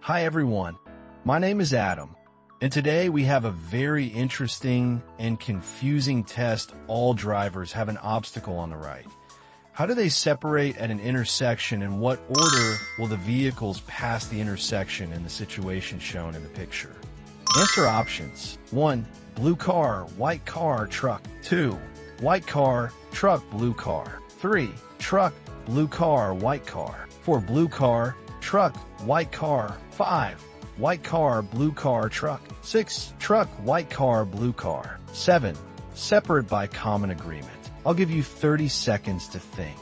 Hi everyone, my name is Adam, and today we have a very interesting and confusing test. All drivers have an obstacle on the right. How do they separate at an intersection, and what order will the vehicles pass the intersection in the situation shown in the picture? Answer options. 1. Blue car, white car, truck. 2. White car, truck, blue car. 3. Truck, blue car, white car. 4. Blue car, truck, white car. 5. White car, blue car, truck. 6. Truck, white car, blue car. 7. Separate by common agreement. I'll give you 30 seconds to think.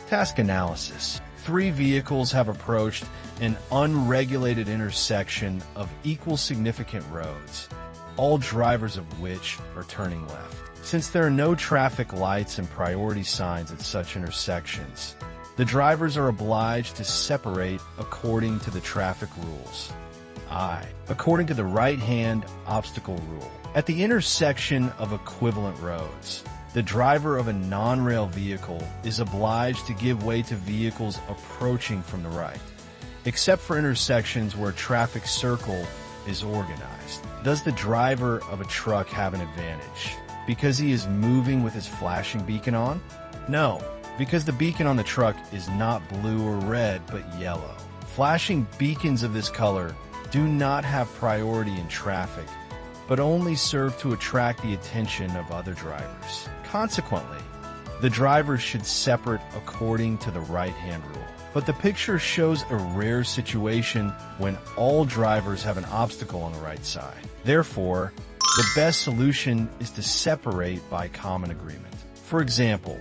Task analysis. 3 vehicles have approached an unregulated intersection of equal significant roads, all drivers of which are turning left. Since there are no traffic lights and priority signs at such intersections, the drivers are obliged to separate according to the traffic rules. According to the right-hand obstacle rule. At the intersection of equivalent roads, the driver of a non-rail vehicle is obliged to give way to vehicles approaching from the right, except for intersections where a traffic circle is organized. Does the driver of a truck have an advantage because he is moving with his flashing beacon on? No, because the beacon on the truck is not blue or red, but yellow. Flashing beacons of this color do not have priority in traffic, but only serve to attract the attention of other drivers. Consequently, the drivers should separate according to the right-hand rule. But the picture shows a rare situation when all drivers have an obstacle on the right side. Therefore, the best solution is to separate by common agreement. For example,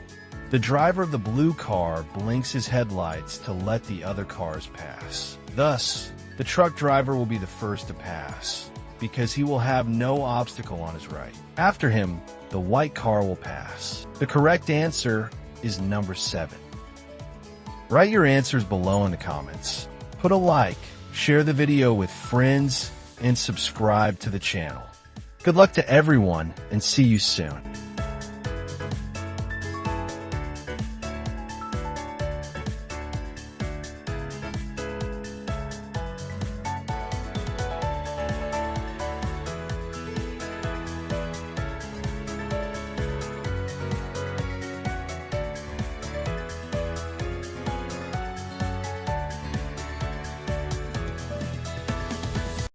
the driver of the blue car blinks his headlights to let the other cars pass. Thus, the truck driver will be the first to pass, because he will have no obstacle on his right. After him, the white car will pass. The correct answer is number 7. Write your answers below in the comments. Put a like, share the video with friends, and subscribe to the channel. Good luck to everyone, and see you soon.